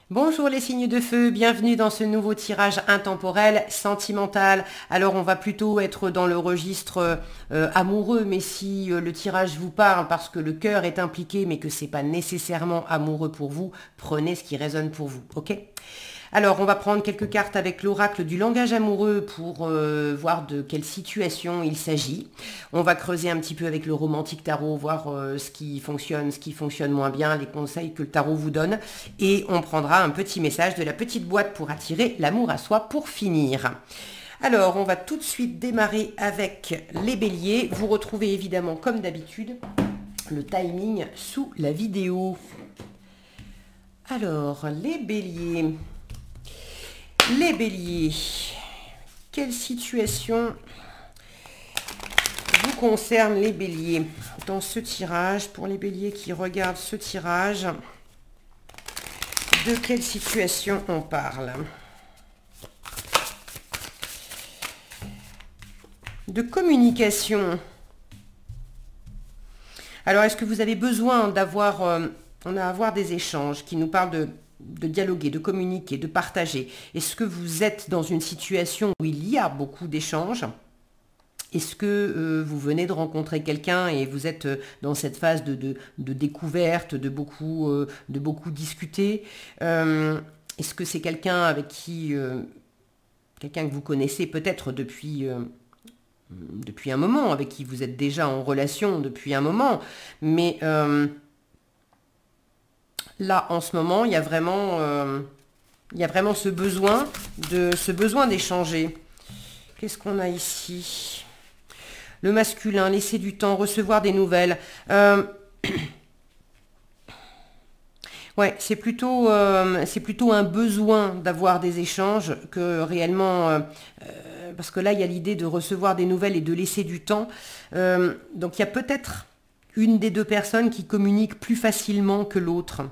Bonjour les signes de feu, bienvenue dans ce nouveau tirage intemporel sentimental. Alors on va plutôt être dans le registre amoureux, mais si le tirage vous parle parce que le cœur est impliqué mais que c'est pas nécessairement amoureux pour vous, prenez ce qui résonne pour vous, ok? Alors on va prendre quelques cartes avec l'oracle du langage amoureux pour voir de quelle situation il s'agit. On va creuser un petit peu avec le romantique tarot, voir ce qui fonctionne moins bien, les conseils que le tarot vous donne. Et on prendra un petit message de la petite boîte pour attirer l'amour à soi pour finir. Alors on va tout de suite démarrer avec les béliers. Vous retrouvez évidemment comme d'habitude le timing sous la vidéo. Alors les béliers... Les béliers, quelle situation vous concerne les béliers dans ce tirage? Pour les béliers qui regardent ce tirage, de quelle situation on parle? De communication. Alors, est-ce que vous avez besoin d'avoir des échanges qui nous parlent de dialoguer, de communiquer, de partager? Est-ce que vous êtes dans une situation où il y a beaucoup d'échanges? Est-ce que vous venez de rencontrer quelqu'un et vous êtes dans cette phase de découverte, de beaucoup discuter? Est-ce que c'est quelqu'un avec qui, quelqu'un que vous connaissez peut-être depuis un moment, avec qui vous êtes déjà en relation depuis un moment, mais là, en ce moment, il y a vraiment ce besoin d'échanger. Qu'est-ce qu'on a ici? Le masculin, laisser du temps, recevoir des nouvelles. Ouais, c'est plutôt un besoin d'avoir des échanges que réellement... parce que là, il y a l'idée de recevoir des nouvelles et de laisser du temps. Donc, il y a peut-être une des deux personnes qui communique plus facilement que l'autre.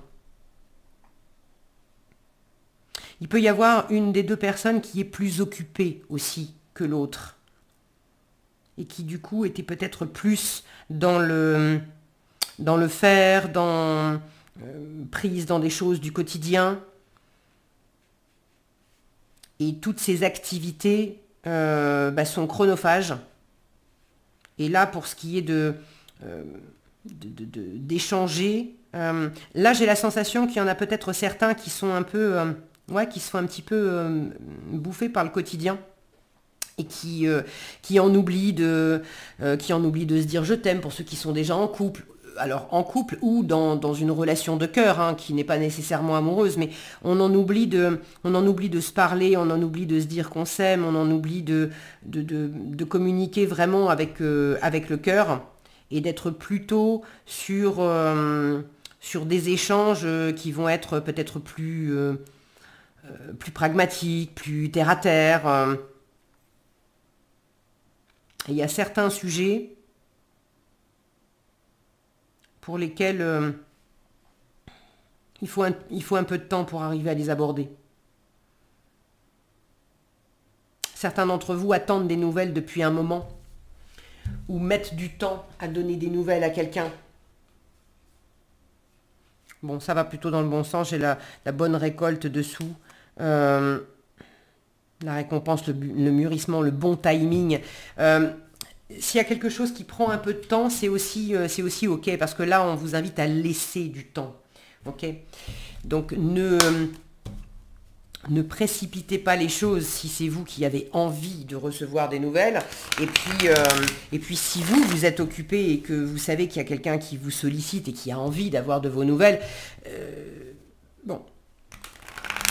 Il peut y avoir une des deux personnes qui est plus occupée aussi que l'autre. Et qui du coup était peut-être plus dans le faire, prise dans des choses du quotidien. Et toutes ces activités sont chronophages. Et là, pour ce qui est d'échanger, là j'ai la sensation qu'il y en a peut-être certains qui sont un peu... qui se font un petit peu bouffer par le quotidien et qui en oublient de se dire je t'aime pour ceux qui sont déjà en couple. Alors en couple ou dans une relation de cœur, qui n'est pas nécessairement amoureuse, mais on en oublie de se parler, on en oublie de se dire qu'on s'aime, on en oublie de communiquer vraiment avec le cœur et d'être plutôt sur des échanges qui vont être peut-être plus pragmatique, plus terre à terre. Il y a certains sujets pour lesquels il faut un peu de temps pour arriver à les aborder. Certains d'entre vous attendent des nouvelles depuis un moment ou mettent du temps à donner des nouvelles à quelqu'un. Bon, ça va plutôt dans le bon sens, j'ai la bonne récolte dessous. La récompense, le mûrissement, le bon timing. S'il y a quelque chose qui prend un peu de temps, c'est aussi ok, parce que là, on vous invite à laisser du temps. Ok? Donc, ne précipitez pas les choses si c'est vous qui avez envie de recevoir des nouvelles. Et puis si vous êtes occupé et que vous savez qu'il y a quelqu'un qui vous sollicite et qui a envie d'avoir de vos nouvelles, bon...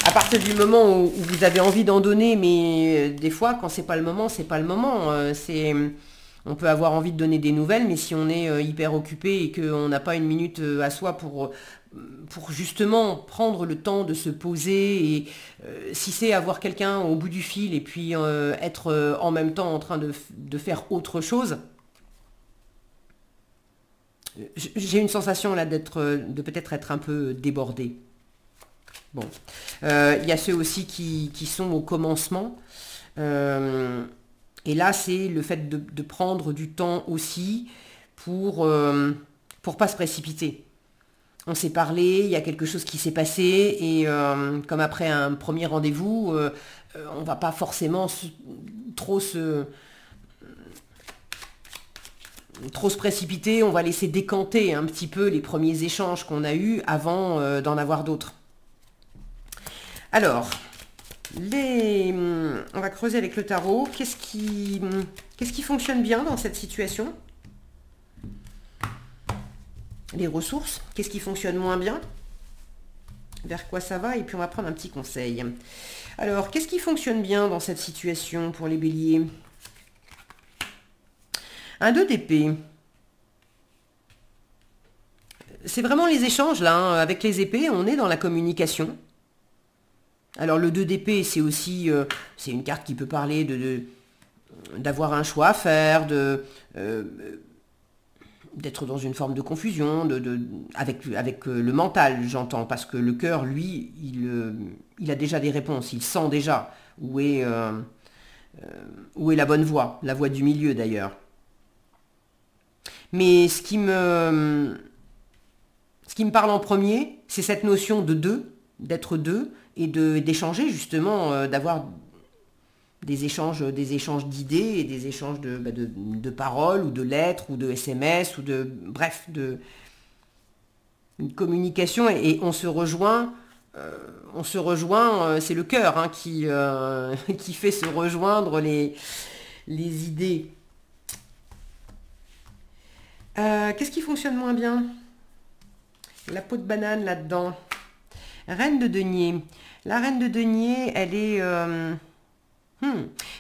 À partir du moment où vous avez envie d'en donner, mais des fois, quand c'est pas le moment, c'est pas le moment. On peut avoir envie de donner des nouvelles, mais si on est hyper occupé et qu'on n'a pas une minute à soi pour justement prendre le temps de se poser, et si c'est avoir quelqu'un au bout du fil et puis être en même temps en train de faire autre chose, j'ai une sensation là de peut-être être un peu débordé. Bon, il y a ceux aussi qui sont au commencement. Et là, c'est le fait de prendre du temps aussi pour pas se précipiter. on s'est parlé, il y a quelque chose qui s'est passé, et comme après un premier rendez-vous, on va pas forcément trop se précipiter, on va laisser décanter un petit peu les premiers échanges qu'on a eus avant d'en avoir d'autres. Alors, on va creuser avec le tarot. Qu'est-ce qui fonctionne bien dans cette situation? Les ressources, qu'est-ce qui fonctionne moins bien? Vers quoi ça va? Et puis on va prendre un petit conseil. Alors, qu'est-ce qui fonctionne bien dans cette situation pour les béliers? Un 2 d'épée. C'est vraiment les échanges là, hein. Avec les épées, on est dans la communication. Alors le 2 d'épée, c'est aussi c'est une carte qui peut parler d'avoir un choix à faire, d'être dans une forme de confusion, avec le mental, j'entends, parce que le cœur, lui, il a déjà des réponses, il sent déjà où est la bonne voie, la voie du milieu d'ailleurs. Mais ce qui me parle en premier, c'est cette notion de deux, d'être deux, et d'échanger justement, d'avoir des échanges d'idées et des échanges de paroles ou de lettres ou de SMS ou bref, une communication, et on se rejoint, c'est le cœur hein, qui fait se rejoindre les idées. Qu'est-ce qui fonctionne moins bien? La peau de banane là-dedans. Reine de denier. La reine de denier, elle est...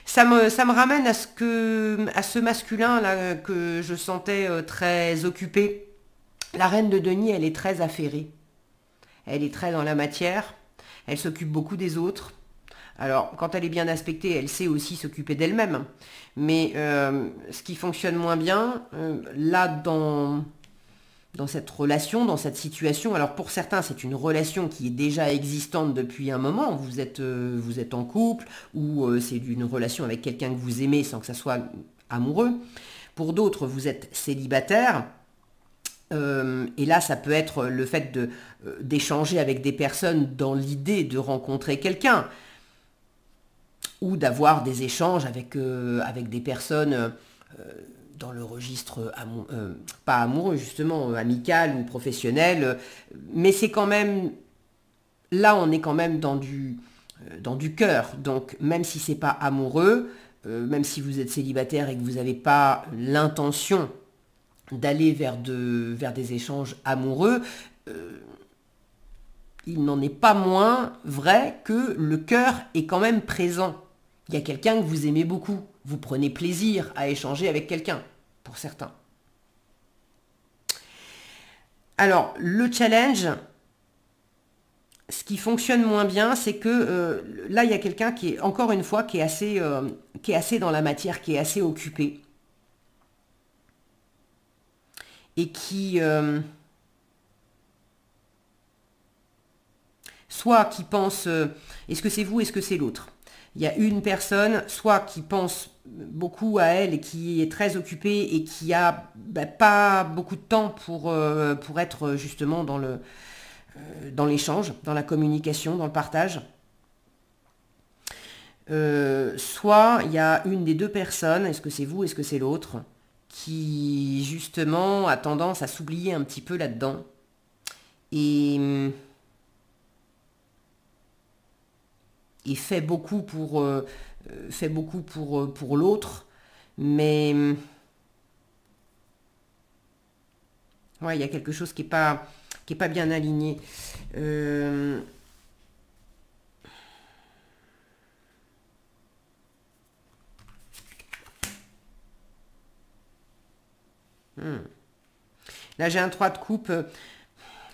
Ça me ramène à ce masculin là que je sentais très occupé. La reine de denier, elle est très affairée. Elle est très dans la matière. Elle s'occupe beaucoup des autres. Alors, quand elle est bien aspectée, elle sait aussi s'occuper d'elle-même. Mais ce qui fonctionne moins bien, là, dans cette relation, dans cette situation, alors pour certains, c'est une relation qui est déjà existante depuis un moment. Vous êtes en couple, ou c'est une relation avec quelqu'un que vous aimez sans que ça soit amoureux. Pour d'autres, vous êtes célibataire. Et là, ça peut être le fait d'échanger avec des personnes dans l'idée de rencontrer quelqu'un, ou d'avoir des échanges avec des personnes dans le registre, pas amoureux justement, amical ou professionnel, mais c'est quand même, là on est quand même dans du cœur, donc même si c'est pas amoureux, même si vous êtes célibataire et que vous n'avez pas l'intention d'aller vers des échanges amoureux, il n'en est pas moins vrai que le cœur est quand même présent. Il y a quelqu'un que vous aimez beaucoup. Vous prenez plaisir à échanger avec quelqu'un, pour certains. Alors, le challenge, ce qui fonctionne moins bien, c'est que là, il y a quelqu'un qui est, encore une fois, qui est assez dans la matière, qui est assez occupé. Et qui... soit qui pense, est-ce que c'est vous, est-ce que c'est l'autre? Il y a une personne, soit qui pense beaucoup à elle et qui est très occupée et qui a pas beaucoup de temps pour être justement dans l'échange, dans la communication, dans le partage. Soit il y a une des deux personnes, est-ce que c'est vous, est-ce que c'est l'autre, qui justement a tendance à s'oublier un petit peu là-dedans. Et fait beaucoup pour l'autre, mais ouais, il y a quelque chose qui est pas bien aligné. Là, j'ai un 3 de coupe.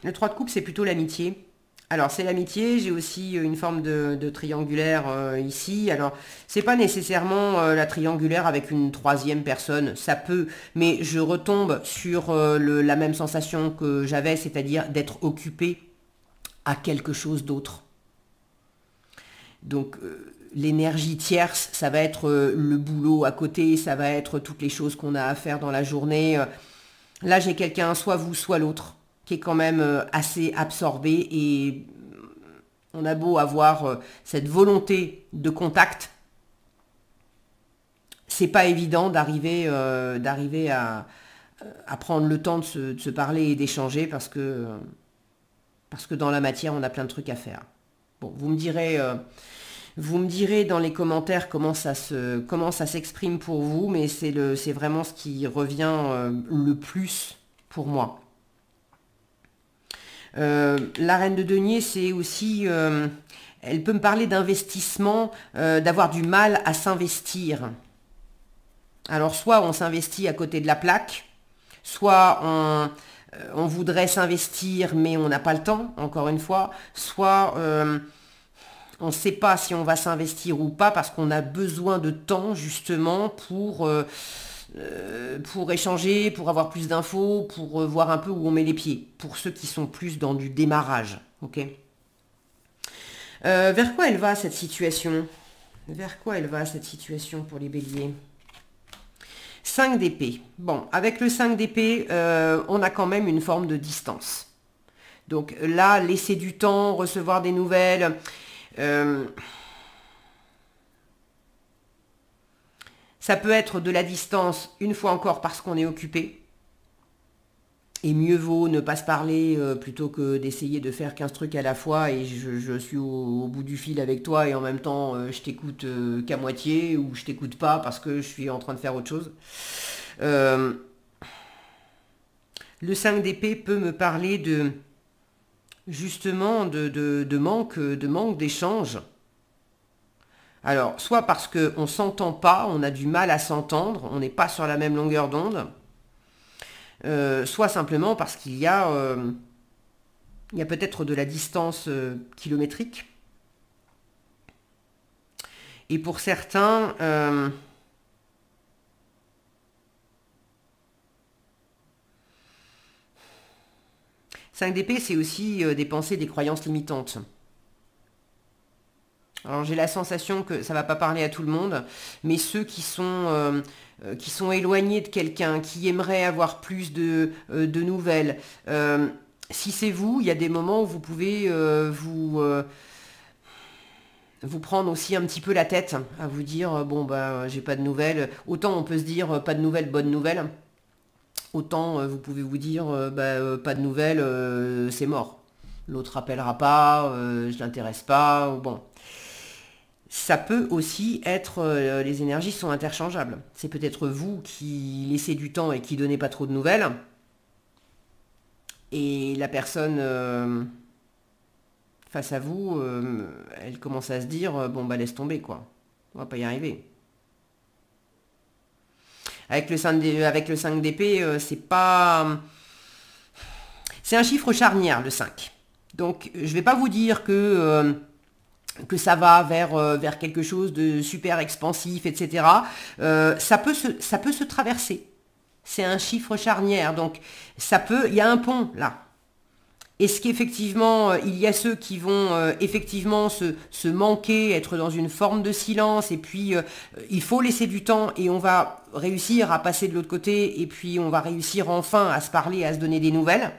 Le 3 de coupe, c'est plutôt l'amitié. Alors, c'est l'amitié, j'ai aussi une forme de triangulaire ici. Alors, c'est pas nécessairement la triangulaire avec une troisième personne, ça peut, mais je retombe sur la même sensation que j'avais, c'est-à-dire d'être occupé à quelque chose d'autre. Donc, l'énergie tierce, ça va être le boulot à côté, ça va être toutes les choses qu'on a à faire dans la journée. Là, j'ai quelqu'un, soit vous, soit l'autre, qui est quand même assez absorbé, et on a beau avoir cette volonté de contact, c'est pas évident d'arriver à prendre le temps de se parler et d'échanger, parce que dans la matière, on a plein de trucs à faire. Bon, vous me direz dans les commentaires comment ça s'exprime pour vous, mais c'est vraiment ce qui revient le plus pour moi. La reine de denier, c'est aussi, elle peut me parler d'investissement, d'avoir du mal à s'investir. Alors soit on s'investit à côté de la plaque, soit on voudrait s'investir mais on n'a pas le temps, encore une fois, soit on ne sait pas si on va s'investir ou pas parce qu'on a besoin de temps justement pour échanger, pour avoir plus d'infos, pour voir un peu où on met les pieds, pour ceux qui sont plus dans du démarrage. Ok. Vers quoi elle va cette situation? Vers quoi elle va cette situation pour les béliers? 5 d'épée. Bon, avec le 5 d'épée, on a quand même une forme de distance. Donc là, laisser du temps, recevoir des nouvelles. Ça peut être de la distance, une fois encore, parce qu'on est occupé. Et mieux vaut ne pas se parler plutôt que d'essayer de faire 15 trucs à la fois et je suis au bout du fil avec toi et en même temps je t'écoute qu'à moitié ou je t'écoute pas parce que je suis en train de faire autre chose. Le 5 d'épée peut me parler de justement de manque d'échange. Alors, soit parce qu'on ne s'entend pas, on a du mal à s'entendre, on n'est pas sur la même longueur d'onde. Soit simplement parce qu'il y a peut-être de la distance kilométrique. Et pour certains, 5 d'épée, c'est aussi des pensées, des croyances limitantes. Alors j'ai la sensation que ça ne va pas parler à tout le monde, mais ceux qui sont éloignés de quelqu'un, qui aimeraient avoir plus de nouvelles, si c'est vous, il y a des moments où vous pouvez vous prendre aussi un petit peu la tête, à vous dire, bon bah j'ai pas de nouvelles. Autant on peut se dire, pas de nouvelles, bonne nouvelle. Autant vous pouvez vous dire, pas de nouvelles, c'est mort. L'autre rappellera pas, je l'intéresse pas, bon. Ça peut aussi être, les énergies sont interchangeables. C'est peut-être vous qui laissez du temps et qui donnez pas trop de nouvelles. Et la personne face à vous, elle commence à se dire, bon bah laisse tomber quoi. On va pas y arriver. Avec le 5 d'épée, c'est pas... C'est un chiffre charnière, le 5. Donc je vais pas vous dire que ça va vers quelque chose de super expansif, etc. Ça peut se traverser. C'est un chiffre charnière, donc il y a un pont là. Est-ce qu'effectivement, il y a ceux qui vont effectivement se manquer, être dans une forme de silence, et puis il faut laisser du temps, et on va réussir à passer de l'autre côté, et puis on va réussir enfin à se parler, à se donner des nouvelles.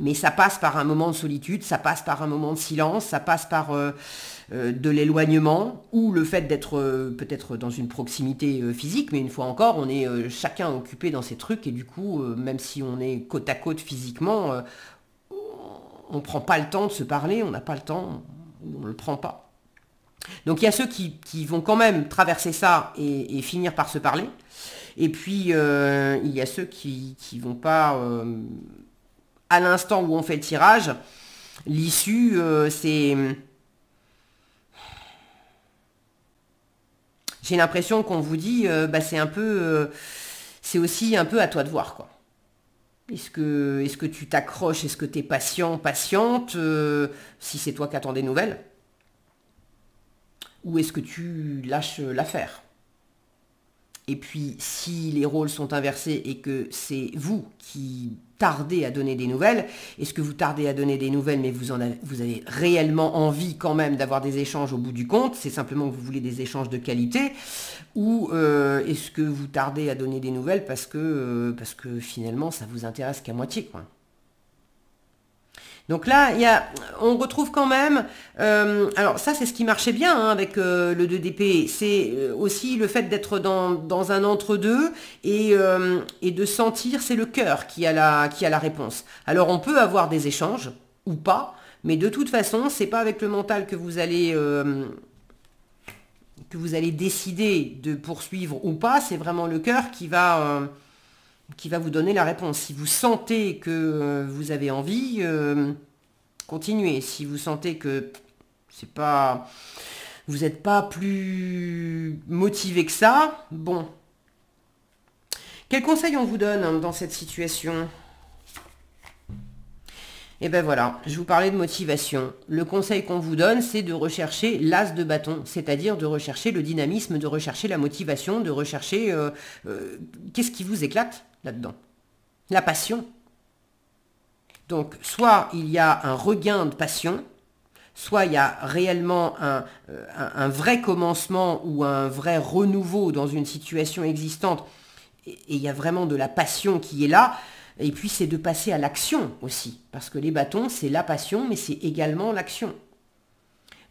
Mais ça passe par un moment de solitude, ça passe par un moment de silence, ça passe par de l'éloignement, ou le fait d'être peut-être dans une proximité physique, mais une fois encore, on est chacun occupé dans ses trucs, et du coup, même si on est côte à côte physiquement, on ne prend pas le temps de se parler, on n'a pas le temps, on ne le prend pas. Donc il y a ceux qui vont quand même traverser ça et finir par se parler, et puis il y a ceux qui vont pas... à l'instant où on fait le tirage, l'issue, c'est... J'ai l'impression qu'on vous dit, c'est un peu... c'est aussi un peu à toi de voir, quoi. Est-ce que tu t'accroches, est-ce que tu es patient, patiente, si c'est toi qui attends des nouvelles? Ou est-ce que tu lâches l'affaire? Et puis, si les rôles sont inversés et que c'est vous qui tardez à donner des nouvelles. Est-ce que vous tardez à donner des nouvelles, mais vous avez réellement envie quand même d'avoir des échanges au bout du compte? C'est simplement que vous voulez des échanges de qualité? Ou est-ce que vous tardez à donner des nouvelles parce que finalement, ça vous intéresse qu'à moitié, quoi? Donc là, on retrouve quand même, alors ça c'est ce qui marchait bien hein, avec le 2 d'épée, c'est aussi le fait d'être dans un entre-deux et de sentir, c'est le cœur qui a la réponse. Alors on peut avoir des échanges ou pas, mais de toute façon, c'est pas avec le mental que vous allez décider de poursuivre ou pas, c'est vraiment le cœur qui va vous donner la réponse. Si vous sentez que vous avez envie, continuez. Si vous sentez que vous n'êtes pas plus motivé que ça, bon. Quel conseil on vous donne dans cette situation? Et ben voilà, je vous parlais de motivation. Le conseil qu'on vous donne, c'est de rechercher l'as de bâton, c'est-à-dire de rechercher le dynamisme, de rechercher la motivation, de rechercher qu'est-ce qui vous éclate là-dedans? La passion. Donc, soit il y a un regain de passion, soit il y a réellement un vrai commencement ou un vrai renouveau dans une situation existante, et il y a vraiment de la passion qui est là. Et puis, c'est de passer à l'action aussi, parce que les bâtons, c'est la passion, mais c'est également l'action.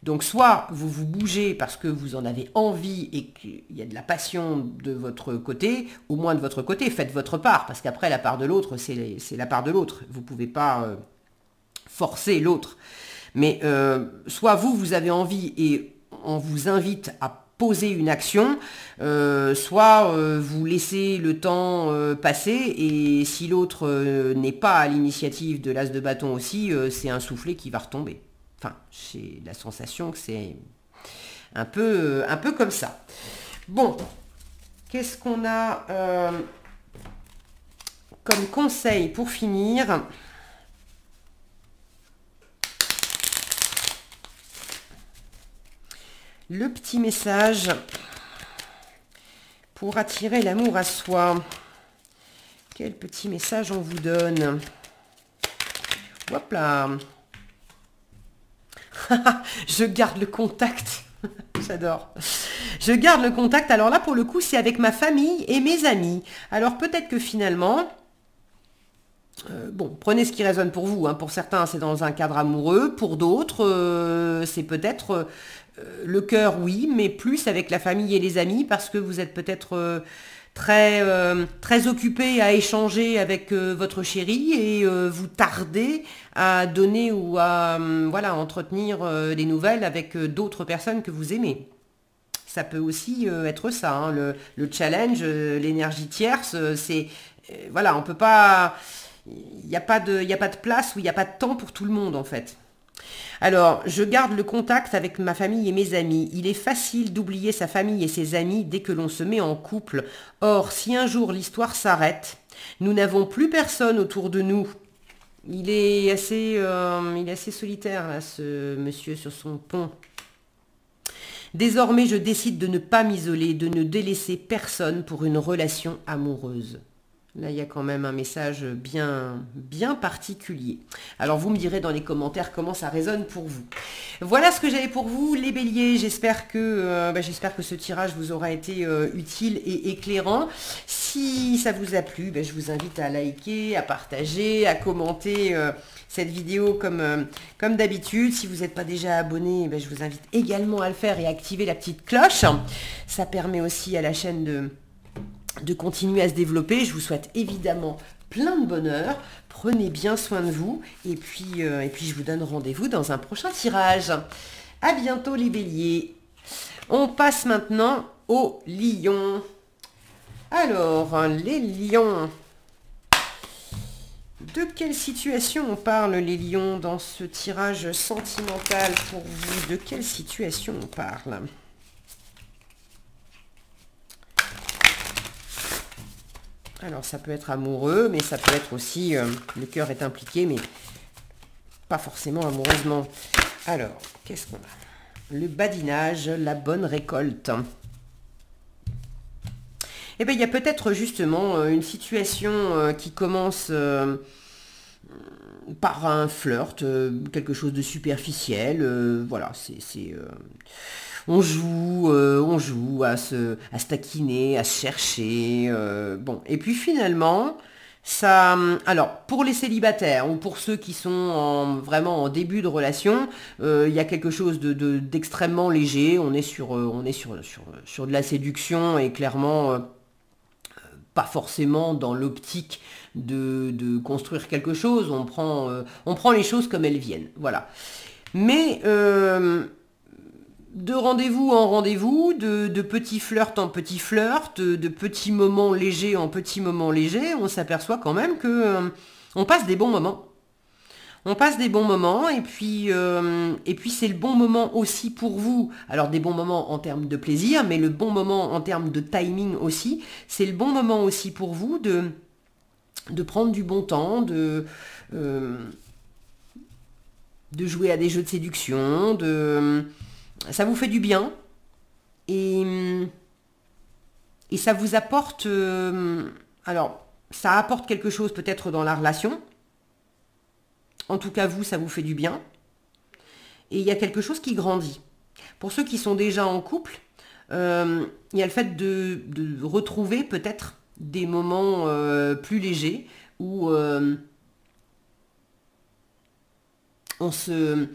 Donc, soit vous vous bougez parce que vous en avez envie et qu'il y a de la passion de votre côté, au moins de votre côté, faites votre part, parce qu'après, la part de l'autre, c'est la part de l'autre. Vous ne pouvez pas forcer l'autre. Mais soit vous avez envie et on vous invite à poser une action, soit vous laissez le temps passer et si l'autre n'est pas à l'initiative de l'as de bâton aussi, c'est un soufflet qui va retomber. Enfin, j'ai la sensation que c'est un peu comme ça. Bon, qu'est-ce qu'on a comme conseil pour finir ? Le petit message pour attirer l'amour à soi. Quel petit message on vous donne? Hop là. Je garde le contact. J'adore. Je garde le contact. Alors là, pour le coup, c'est avec ma famille et mes amis. Alors peut-être que finalement... bon, prenez ce qui résonne pour vous. Hein. Pour certains, c'est dans un cadre amoureux. Pour d'autres, c'est peut-être... le cœur, oui, mais plus avec la famille et les amis, parce que vous êtes peut-être très occupé à échanger avec votre chéri et vous tardez à donner ou à entretenir des nouvelles avec d'autres personnes que vous aimez. Ça peut aussi être ça, hein, le challenge, l'énergie tierce, c'est... voilà, on peut pas... Il n'y a pas de place ou il n'y a pas de temps pour tout le monde, en fait. Alors, je garde le contact avec ma famille et mes amis. Il est facile d'oublier sa famille et ses amis dès que l'on se met en couple. Or, si un jour l'histoire s'arrête, nous n'avons plus personne autour de nous. Il est assez solitaire, là, ce monsieur sur son pont. Désormais, je décide de ne pas m'isoler, de ne délaisser personne pour une relation amoureuse. Là, il y a quand même un message bien particulier. Alors, vous me direz dans les commentaires comment ça résonne pour vous. Voilà ce que j'avais pour vous, les béliers. J'espère que ce tirage vous aura été utile et éclairant. Si ça vous a plu, je vous invite à liker, à partager, à commenter cette vidéo comme d'habitude. Si vous n'êtes pas déjà abonné, je vous invite également à le faire et à activer la petite cloche. Ça permet aussi à la chaîne de continuer à se développer. Je vous souhaite évidemment plein de bonheur. Prenez bien soin de vous. Et puis je vous donne rendez-vous dans un prochain tirage. À bientôt les béliers. On passe maintenant aux lions. Alors, les lions. De quelle situation on parle, les lions, dans ce tirage sentimental pour vous? De quelle situation on parle? Alors, ça peut être amoureux, mais ça peut être aussi... le cœur est impliqué, mais pas forcément amoureusement. Alors, qu'est-ce qu'on a? Le badinage, la bonne récolte. Eh bien, il y a peut-être justement une situation qui commence par un flirt, quelque chose de superficiel. Voilà, on joue à se taquiner, à se chercher. Bon, et puis finalement, ça, alors pour les célibataires ou pour ceux qui sont vraiment en début de relation, il y a quelque chose d'extrêmement léger. On est sur de la séduction et clairement pas forcément dans l'optique de construire quelque chose. On prend les choses comme elles viennent. Voilà. Mais de rendez-vous en rendez-vous, de petits flirts en petits flirts, de petits moments légers en petits moments légers, on s'aperçoit quand même que on passe des bons moments. On passe des bons moments et puis c'est le bon moment aussi pour vous. Alors des bons moments en termes de plaisir, mais le bon moment en termes de timing aussi. C'est le bon moment aussi pour vous de prendre du bon temps, de jouer à des jeux de séduction, ça vous fait du bien et ça vous apporte, alors ça apporte quelque chose peut-être dans la relation. En tout cas, vous, ça vous fait du bien. Et il y a quelque chose qui grandit. Pour ceux qui sont déjà en couple, il y a le fait de retrouver peut-être des moments plus légers où on se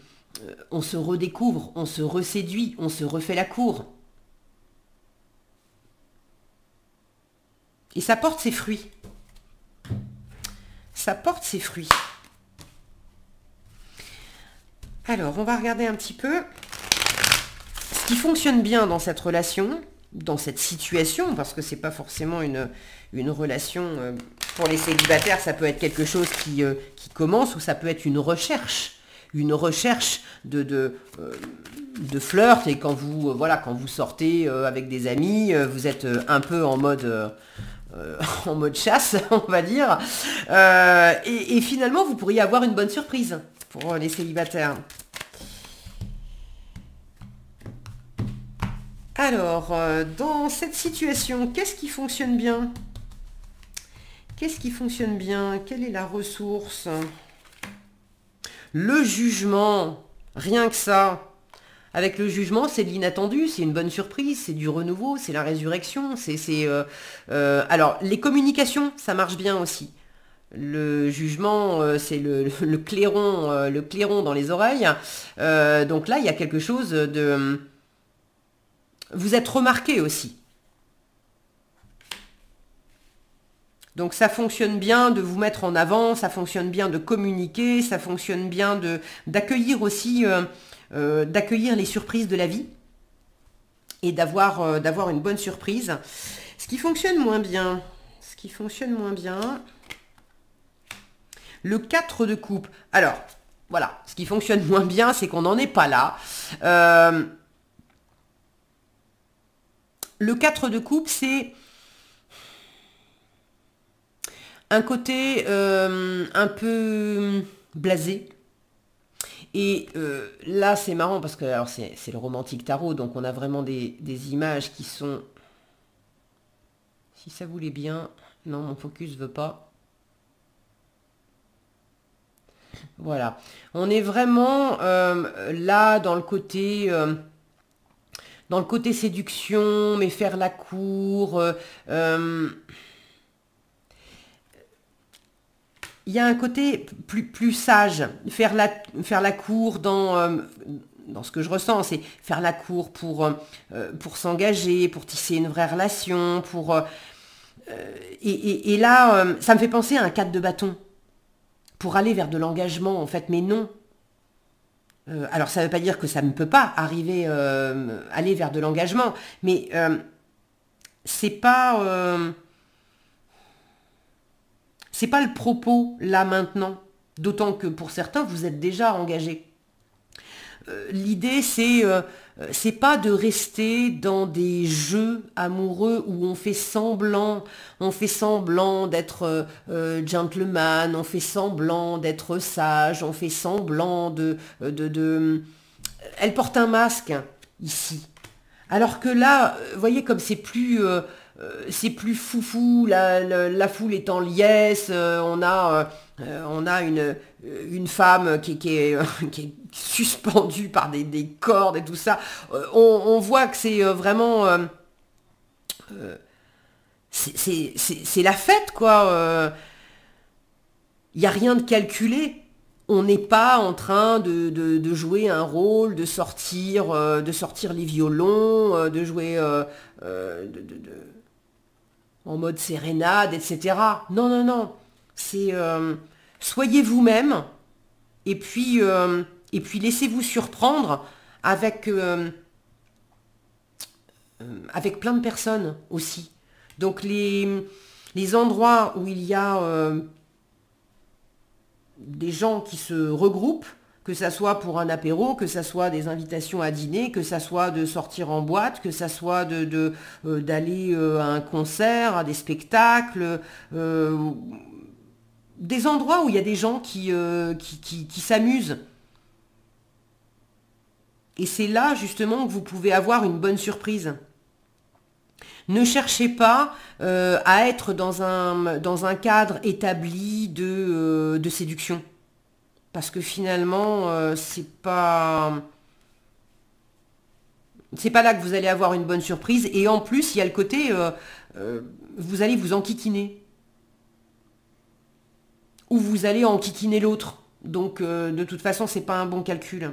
redécouvre, on se reséduit, on se refait la cour. Et ça porte ses fruits. Ça porte ses fruits. Alors, on va regarder un petit peu ce qui fonctionne bien dans cette relation, dans cette situation, parce que c'est pas forcément une relation pour les célibataires, ça peut être quelque chose qui commence ou ça peut être une recherche de flirt et quand vous quand vous sortez avec des amis, vous êtes un peu en mode chasse, on va dire, et finalement vous pourriez avoir une bonne surprise pour les célibataires. Alors, dans cette situation, qu'est-ce qui fonctionne bien? Qu'est-ce qui fonctionne bien? Quelle est la ressource? Le jugement, rien que ça. Avec le jugement, c'est de l'inattendu, c'est une bonne surprise, c'est du renouveau, c'est la résurrection. Alors, les communications, ça marche bien aussi. Le jugement, c'est le clairon dans les oreilles. Donc là, il y a quelque chose de... Vous êtes remarqué aussi. Donc ça fonctionne bien de vous mettre en avant, ça fonctionne bien de communiquer, ça fonctionne bien d'accueillir aussi, d'accueillir les surprises de la vie et d'avoir une bonne surprise. Ce qui fonctionne moins bien, le 4 de coupe. Alors, voilà, ce qui fonctionne moins bien, c'est qu'on n'en est pas là. Le 4 de coupe, c'est un côté un peu blasé. Et là, c'est marrant parce que alors c'est le romantique tarot, donc on a vraiment des images qui sont... Si ça voulait bien... Non, mon focus veut pas. Voilà. On est vraiment là dans le côté... dans le côté séduction, mais faire la cour... il y a un côté plus sage, faire la cour dans ce que je ressens, c'est faire la cour pour s'engager, pour tisser une vraie relation, et là, ça me fait penser à un 4 de bâton, pour aller vers de l'engagement, en fait, mais non. Alors, ça ne veut pas dire que ça ne peut pas arriver, aller vers de l'engagement, mais c'est pas... c'est pas le propos là maintenant, d'autant que pour certains vous êtes déjà engagés. L'idée c'est pas de rester dans des jeux amoureux où on fait semblant d'être gentleman, on fait semblant d'être sage, on fait semblant Elle porte un masque ici. Alors que là, vous voyez comme c'est plus c'est plus foufou, la foule est en liesse, on a une femme qui est, qui est suspendue par des cordes et tout ça. On voit que c'est vraiment... c'est la fête, quoi. Il n'y a rien de calculé. On n'est pas en train de jouer un rôle, de sortir les violons, de jouer en mode sérénade, etc. Non, non, non. C'est soyez vous-même et puis laissez-vous surprendre avec, avec plein de personnes aussi. Donc les endroits où il y a des gens qui se regroupent, que ça soit pour un apéro, que ça soit des invitations à dîner, que ça soit de sortir en boîte, que ça soit d'aller à un concert, à des spectacles, des endroits où il y a des gens qui s'amusent. Et c'est là justement que vous pouvez avoir une bonne surprise. Ne cherchez pas à être dans un cadre établi de séduction. Parce que finalement, c'est pas là que vous allez avoir une bonne surprise. Et en plus, il y a le côté, vous allez vous enquiquiner. Ou vous allez enquiquiner l'autre. Donc, de toute façon, c'est pas un bon calcul.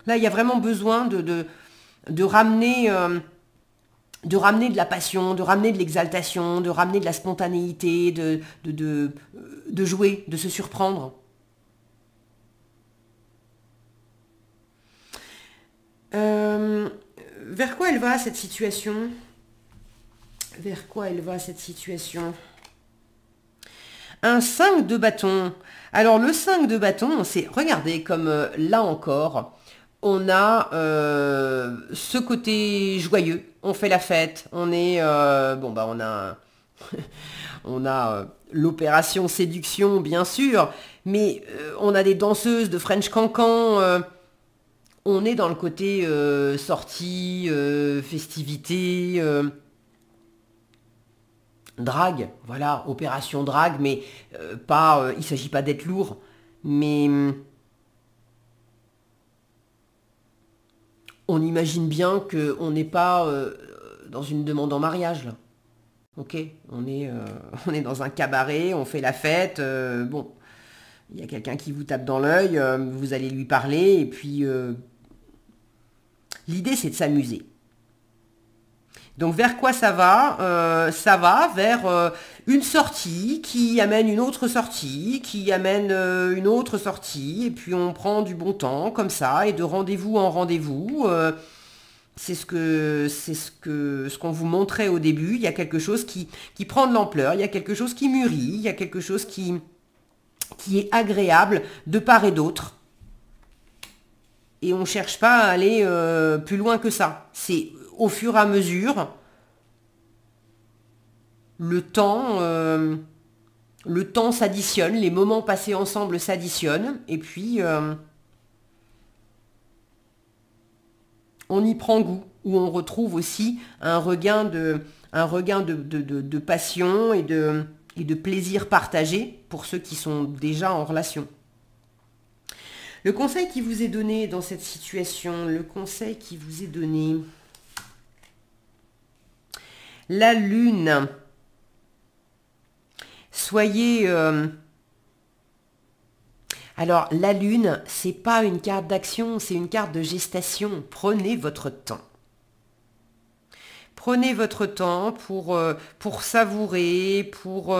Là, il y a vraiment besoin de ramener de la passion, de ramener de l'exaltation, de ramener de la spontanéité, de jouer, de se surprendre. Vers quoi elle va cette situation? Vers quoi elle va cette situation? Un 5 de bâton. Alors le 5 de bâton, c'est, regardez comme là encore, on a ce côté joyeux, on fait la fête, on est bon bah on a on a l'opération séduction bien sûr, mais on a des danseuses de French Cancan, on est dans le côté sortie, festivité, drague, voilà, opération drague, mais pas, il s'agit pas d'être lourd, mais on imagine bien qu'on n'est pas dans une demande en mariage, là. Ok, on est dans un cabaret, on fait la fête, bon, il y a quelqu'un qui vous tape dans l'œil, vous allez lui parler, et puis l'idée c'est de s'amuser. Donc vers quoi ça va? Ça va vers une sortie qui amène une autre sortie, qui amène une autre sortie, et puis on prend du bon temps comme ça, et de rendez-vous en rendez-vous. C'est ce qu'on vous montrait au début. Il y a quelque chose qui prend de l'ampleur, il y a quelque chose qui mûrit, il y a quelque chose qui est agréable de part et d'autre. Et on ne cherche pas à aller plus loin que ça. C'est au fur et à mesure, le temps s'additionne, les moments passés ensemble s'additionnent, et puis on y prend goût, où on retrouve aussi un regain de passion et de plaisir partagé pour ceux qui sont déjà en relation. Le conseil qui vous est donné dans cette situation, le conseil qui vous est donné, la lune. Soyez... Alors, la lune, c'est pas une carte d'action, c'est une carte de gestation. Prenez votre temps. Prenez votre temps pour savourer, pour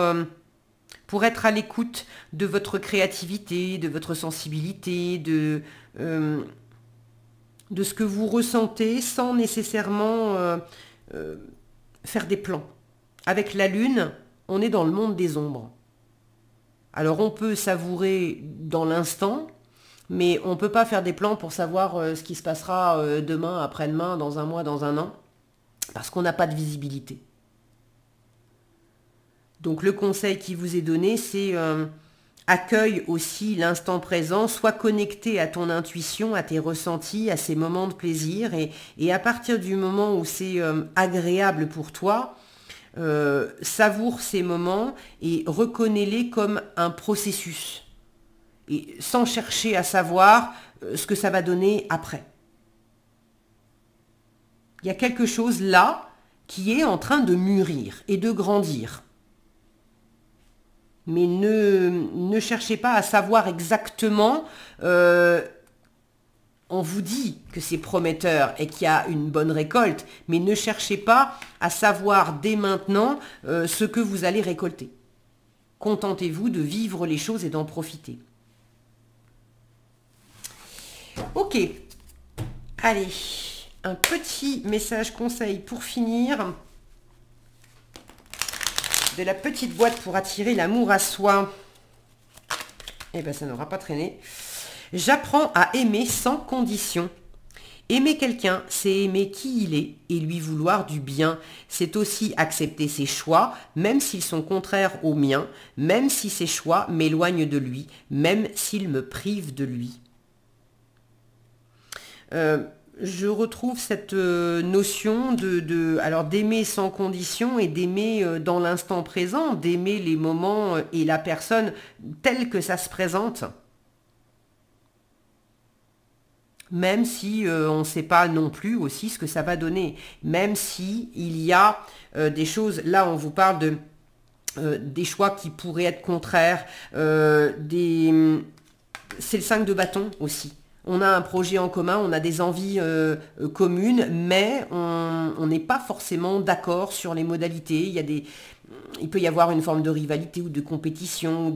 être à l'écoute de votre créativité, de votre sensibilité, de ce que vous ressentez sans nécessairement faire des plans. Avec la lune, on est dans le monde des ombres. Alors on peut savourer dans l'instant, mais on ne peut pas faire des plans pour savoir ce qui se passera demain, après-demain, dans un mois, dans un an, parce qu'on n'a pas de visibilité. Donc le conseil qui vous est donné, c'est accueille aussi l'instant présent, sois connecté à ton intuition, à tes ressentis, à ces moments de plaisir. Et à partir du moment où c'est agréable pour toi, savoure ces moments et reconnais-les comme un processus. Et sans chercher à savoir ce que ça va donner après. Il y a quelque chose là qui est en train de mûrir et de grandir. Mais ne cherchez pas à savoir exactement. On vous dit que c'est prometteur et qu'il y a une bonne récolte, mais ne cherchez pas à savoir dès maintenant ce que vous allez récolter. Contentez-vous de vivre les choses et d'en profiter. Ok, allez, un petit message conseil pour finir. De la petite boîte pour attirer l'amour à soi. Eh bien, ça n'aura pas traîné. J'apprends à aimer sans condition. Aimer quelqu'un, c'est aimer qui il est et lui vouloir du bien. C'est aussi accepter ses choix, même s'ils sont contraires aux miens, même si ces choix m'éloignent de lui, même s'ils me privent de lui. Je retrouve cette notion alors d'aimer sans condition et d'aimer dans l'instant présent, d'aimer les moments et la personne telle que ça se présente. Même si on ne sait pas non plus aussi ce que ça va donner. Même si il y a des choses, là on vous parle des choix qui pourraient être contraires, c'est le 5 de bâton aussi. On a un projet en commun, on a des envies communes, mais on n'est pas forcément d'accord sur les modalités. Il peut y avoir une forme de rivalité ou de compétition.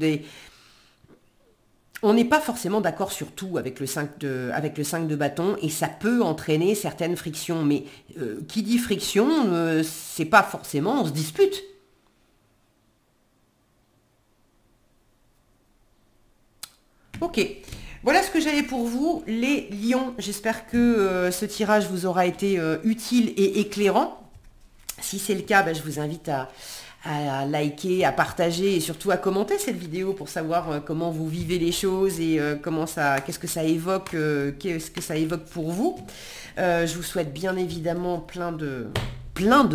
On n'est pas forcément d'accord sur tout avec le 5 de bâton et ça peut entraîner certaines frictions. Mais qui dit friction, c'est pas forcément on se dispute. Ok. Voilà ce que j'avais pour vous, les lions. J'espère que ce tirage vous aura été utile et éclairant. Si c'est le cas, je vous invite à liker, à partager et surtout à commenter cette vidéo pour savoir comment vous vivez les choses et qu'est-ce que ça évoque pour vous. Je vous souhaite bien évidemment plein de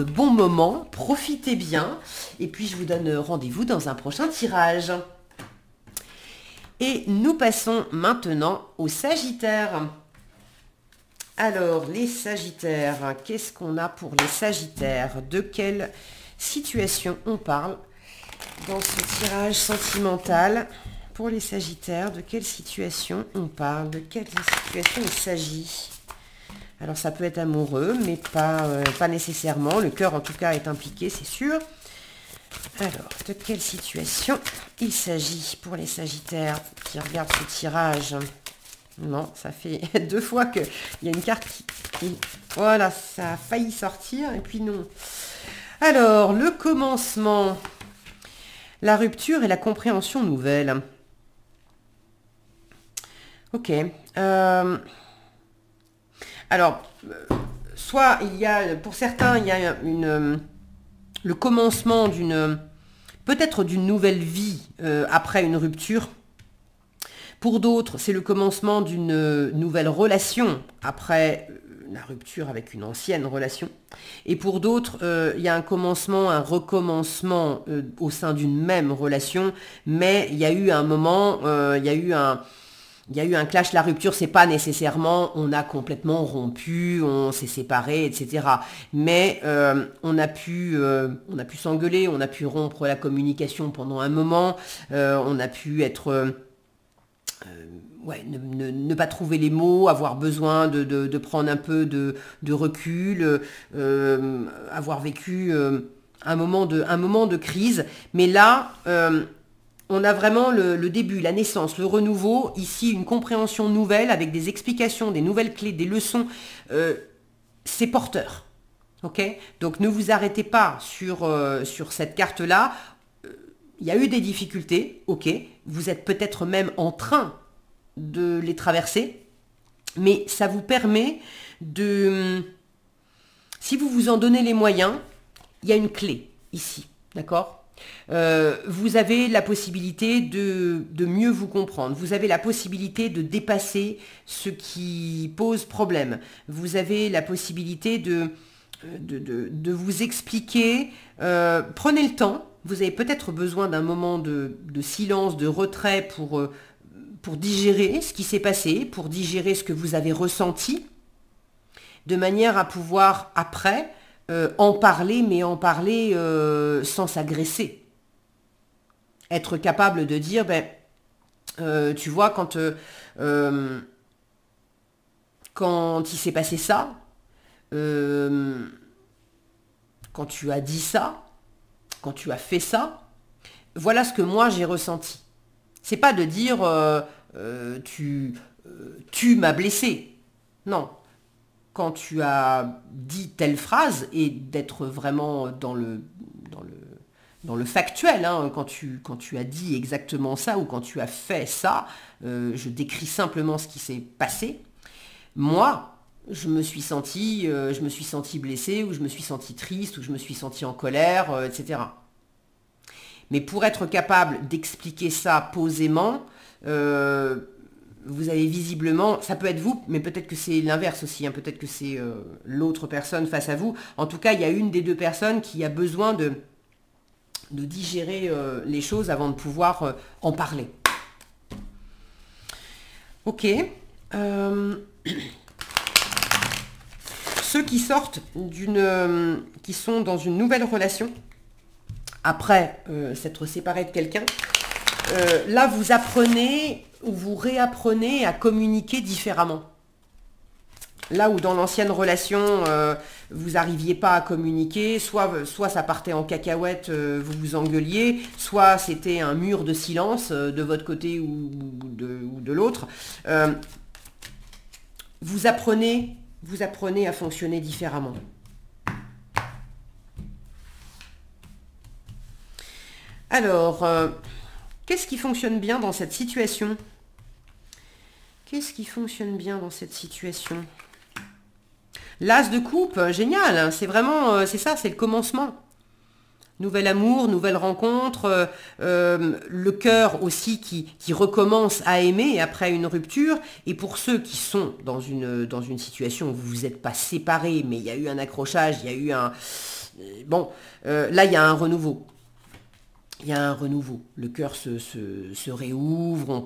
bons moments. Profitez bien. Et puis je vous donne rendez-vous dans un prochain tirage. Et nous passons maintenant aux Sagittaires. Alors, les Sagittaires, qu'est-ce qu'on a pour les Sagittaires? De quelle situation on parle dans ce tirage sentimental? Pour les Sagittaires, de quelle situation on parle? De quelle situation il s'agit? Alors, ça peut être amoureux, mais pas nécessairement. Le cœur, en tout cas, est impliqué, c'est sûr. Alors, de quelle situation il s'agit pour les Sagittaires qui regardent ce tirage? Non, ça fait 2 fois qu'il y a une carte qui... Voilà, ça a failli sortir et puis non. Alors, le commencement, la rupture et la compréhension nouvelle. Ok. Alors, soit il y a, pour certains, il y a le commencement peut-être d'une nouvelle vie après une rupture. Pour d'autres, c'est le commencement d'une nouvelle relation après la rupture avec une ancienne relation. Et pour d'autres, il y a un commencement, un recommencement au sein d'une même relation, mais il y a eu un moment, il y a eu un clash. La rupture, c'est pas nécessairement on a complètement rompu, on s'est séparés, etc. Mais on a pu s'engueuler, on a pu rompre la communication pendant un moment, on a pu être... ne pas trouver les mots, avoir besoin de prendre un peu de recul, avoir vécu un moment de crise. Mais là... on a vraiment le début, la naissance, le renouveau, ici une compréhension nouvelle avec des explications, des nouvelles clés, des leçons. C'est porteur. Ok? Donc ne vous arrêtez pas sur cette carte-là. Il y a eu des difficultés, ok? Vous êtes peut-être même en train de les traverser, mais ça vous permet si vous vous en donnez les moyens, il y a une clé ici, d'accord? Vous avez la possibilité de mieux vous comprendre. Vous avez la possibilité de dépasser ce qui pose problème. Vous avez la possibilité de vous expliquer. Prenez le temps. Vous avez peut-être besoin d'un moment de silence, de retrait pour digérer ce qui s'est passé, pour digérer ce que vous avez ressenti, de manière à pouvoir après en parler, mais en parler sans s'agresser. Être capable de dire, ben, tu vois, quand il s'est passé ça, quand tu as dit ça, quand tu as fait ça, voilà ce que moi j'ai ressenti. C'est pas de dire tu m'as blessé. Non. Quand tu as dit telle phrase et d'être vraiment dans le factuel, hein, quand tu as dit exactement ça ou quand tu as fait ça, je décris simplement ce qui s'est passé. Moi, je me suis senti blessée, ou je me suis senti triste, ou je me suis senti en colère, etc. Mais pour être capable d'expliquer ça posément, vous avez visiblement, ça peut être vous, mais peut-être que c'est l'inverse aussi, hein, peut-être que c'est l'autre personne face à vous. En tout cas, il y a une des deux personnes qui a besoin de digérer les choses avant de pouvoir en parler. Ok. Ceux qui sortent qui sont dans une nouvelle relation, après s'être séparé de quelqu'un, là vous apprenez ou vous réapprenez à communiquer différemment. Là où dans l'ancienne relation, vous n'arriviez pas à communiquer, soit ça partait en cacahuète, vous vous engueuliez, soit c'était un mur de silence de votre côté ou de l'autre. Vous apprenez à fonctionner différemment. Alors, qu'est-ce qui fonctionne bien dans cette situation? Qu'est-ce qui fonctionne bien dans cette situation? L'as de coupe, génial, hein, c'est vraiment, c'est ça, c'est le commencement. Nouvel amour, nouvelle rencontre, le cœur aussi qui recommence à aimer après une rupture. Et pour ceux qui sont dans une situation où vous vous êtes pas séparés, mais il y a eu un accrochage, il y a eu un... Bon, là il y a un renouveau. Il y a un renouveau. Le cœur se réouvre,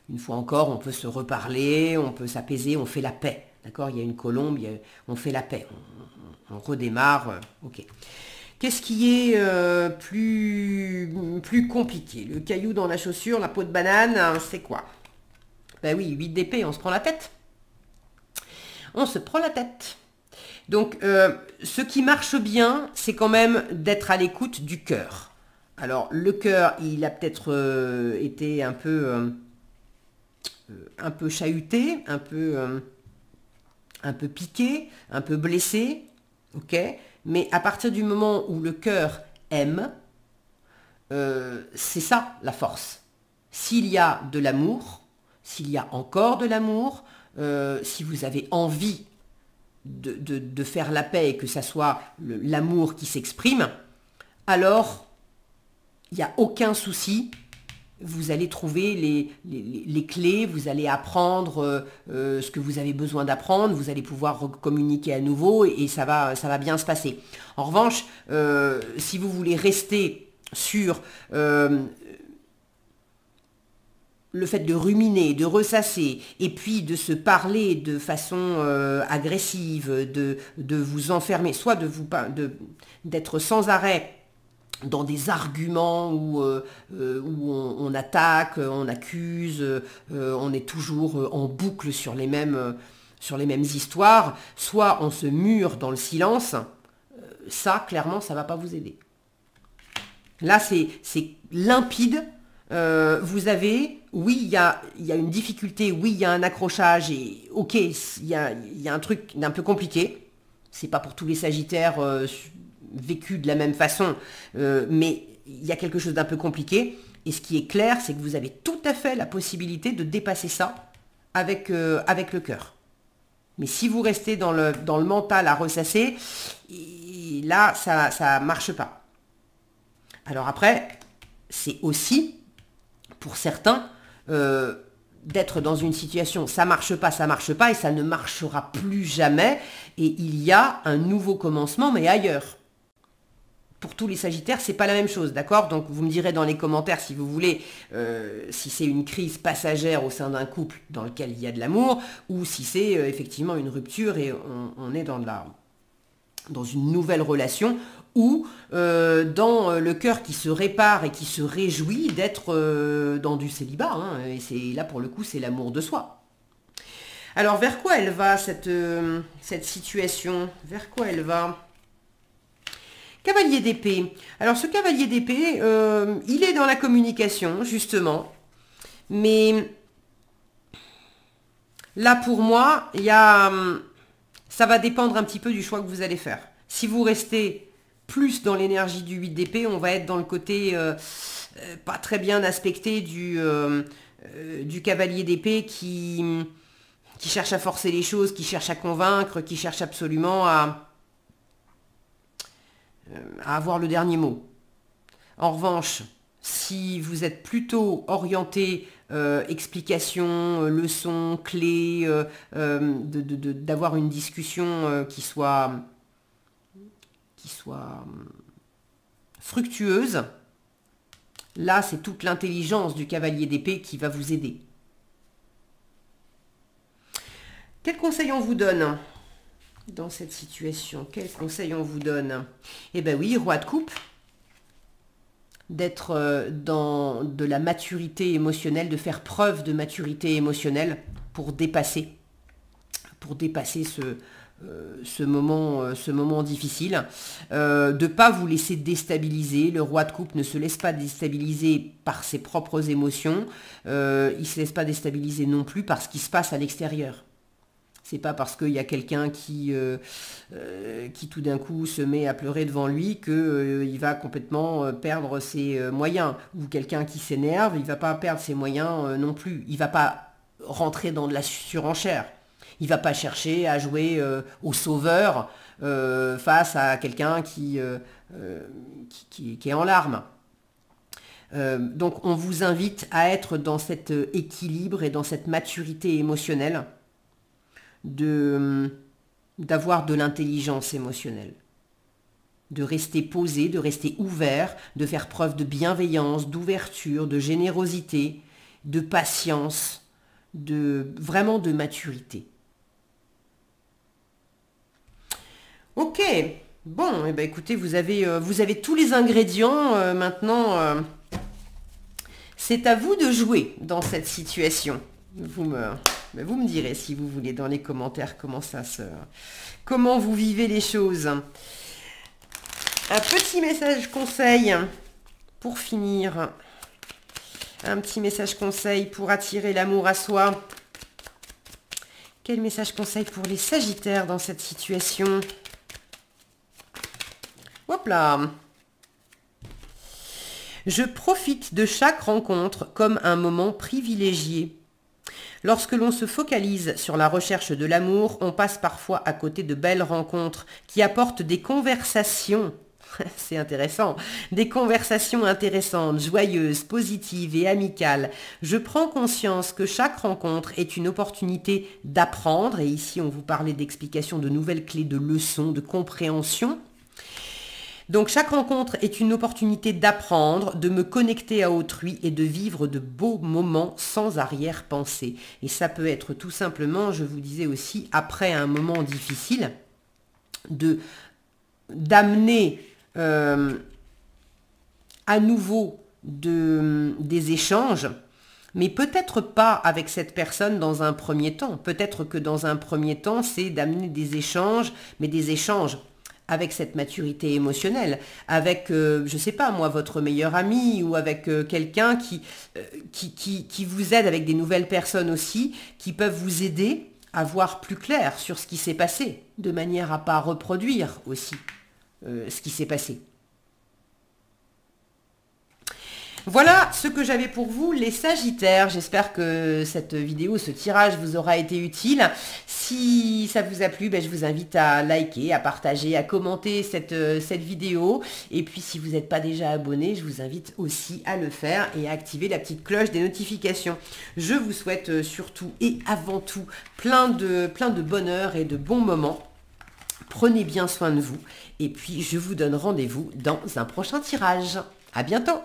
une fois encore, on peut se reparler, on peut s'apaiser, on fait la paix. D'accord? Il y a une colombe, on fait la paix. On redémarre. Ok. Qu'est-ce qui est plus compliqué? Le caillou dans la chaussure, la peau de banane, hein, c'est quoi? Ben oui, 8 d'épée, on se prend la tête. On se prend la tête. Donc, ce qui marche bien, c'est quand même d'être à l'écoute du cœur. Alors, le cœur, il a peut-être été un peu chahuté, un peu piqué, un peu blessé, ok? Mais à partir du moment où le cœur aime, c'est ça la force. S'il y a de l'amour, s'il y a encore de l'amour, si vous avez envie de faire la paix et que ça soit l'amour qui s'exprime, alors il n'y a aucun souci. Vous allez trouver les clés, vous allez apprendre ce que vous avez besoin d'apprendre, vous allez pouvoir communiquer à nouveau et ça va bien se passer. En revanche, si vous voulez rester sur le fait de ruminer, de ressasser et puis de se parler de façon agressive, de vous enfermer, soit d'être sans arrêt dans des arguments où on attaque, on accuse, on est toujours en boucle sur les mêmes histoires, soit on se mure dans le silence, ça, clairement, ça ne va pas vous aider. Là, c'est limpide. Vous avez, oui, il y a une difficulté, oui, il y a un accrochage, et ok, il y a un truc d'un peu compliqué. C'est pas pour tous les Sagittaires vécu de la même façon, mais il y a quelque chose d'un peu compliqué. Et ce qui est clair, c'est que vous avez tout à fait la possibilité de dépasser ça avec le cœur. Mais si vous restez dans le mental à ressasser, là, ça marche pas. Alors après, c'est aussi, pour certains, d'être dans une situation, ça marche pas, et ça ne marchera plus jamais, et il y a un nouveau commencement, mais ailleurs. Pour tous les Sagittaires, c'est pas la même chose, d'accord? Donc vous me direz dans les commentaires si vous voulez, si c'est une crise passagère au sein d'un couple dans lequel il y a de l'amour, ou si c'est effectivement une rupture et on est dans une nouvelle relation, ou dans le cœur qui se répare et qui se réjouit d'être dans du célibat, hein, et c'est là pour le coup c'est l'amour de soi. Alors vers quoi elle va cette situation? Vers quoi elle va? Cavalier d'épée. Alors ce cavalier d'épée, il est dans la communication, justement. Mais là, pour moi, ça va dépendre un petit peu du choix que vous allez faire. Si vous restez plus dans l'énergie du 8 d'épée, on va être dans le côté pas très bien aspecté du cavalier d'épée qui cherche à forcer les choses, qui cherche à convaincre, qui cherche absolument à avoir le dernier mot. En revanche, si vous êtes plutôt orienté explication, leçon, clé, d'avoir une discussion qui soit fructueuse, là c'est toute l'intelligence du cavalier d'épée qui va vous aider. Quel conseil on vous donne dans cette situation? Quel conseil on vous donne? Eh bien oui, roi de coupe, d'être dans de la maturité émotionnelle, de faire preuve de maturité émotionnelle pour dépasser ce moment difficile, de ne pas vous laisser déstabiliser. Le roi de coupe ne se laisse pas déstabiliser par ses propres émotions, il ne se laisse pas déstabiliser non plus par ce qui se passe à l'extérieur. C'est pas parce qu'il y a quelqu'un qui tout d'un coup se met à pleurer devant lui qu'il va complètement perdre ses moyens. Ou quelqu'un qui s'énerve, il va pas perdre ses moyens non plus. Il va pas rentrer dans de la surenchère. Il va pas chercher à jouer au sauveur face à quelqu'un qui est en larmes. Donc on vous invite à être dans cet équilibre et dans cette maturité émotionnelle, d'avoir de l'intelligence émotionnelle, de rester posé, de rester ouvert, de faire preuve de bienveillance, d'ouverture, de générosité, de patience, vraiment de maturité. Ok, bon, eh ben écoutez, vous avez tous les ingrédients maintenant. C'est à vous de jouer dans cette situation. Vous me direz si vous voulez dans les commentaires comment vous vivez les choses. Un petit message conseil pour finir. Un petit message conseil pour attirer l'amour à soi. Quel message conseil pour les Sagittaires dans cette situation? Hop là! Je profite de chaque rencontre comme un moment privilégié. Lorsque l'on se focalise sur la recherche de l'amour, on passe parfois à côté de belles rencontres qui apportent des conversations. C'est intéressant. Des conversations intéressantes, joyeuses, positives et amicales. Je prends conscience que chaque rencontre est une opportunité d'apprendre. Et ici, on vous parlait d'explication de nouvelles clés, de leçons, de compréhension. Donc chaque rencontre est une opportunité d'apprendre, de me connecter à autrui et de vivre de beaux moments sans arrière-pensée. Et ça peut être tout simplement, je vous disais aussi, après un moment difficile, d'amener à nouveau des échanges, mais peut-être pas avec cette personne dans un premier temps. Peut-être que dans un premier temps, c'est d'amener des échanges, mais des échanges avec cette maturité émotionnelle, avec, je sais pas moi, votre meilleur ami ou avec quelqu'un qui vous aide, avec des nouvelles personnes aussi, qui peuvent vous aider à voir plus clair sur ce qui s'est passé, de manière à pas reproduire aussi ce qui s'est passé. Voilà ce que j'avais pour vous, les Sagittaires. J'espère que cette vidéo, ce tirage vous aura été utile. Si ça vous a plu, je vous invite à liker, à partager, à commenter cette vidéo. Et puis si vous n'êtes pas déjà abonné, je vous invite aussi à le faire et à activer la petite cloche des notifications. Je vous souhaite surtout et avant tout plein de bonheur et de bons moments. Prenez bien soin de vous. Et puis je vous donne rendez-vous dans un prochain tirage. À bientôt!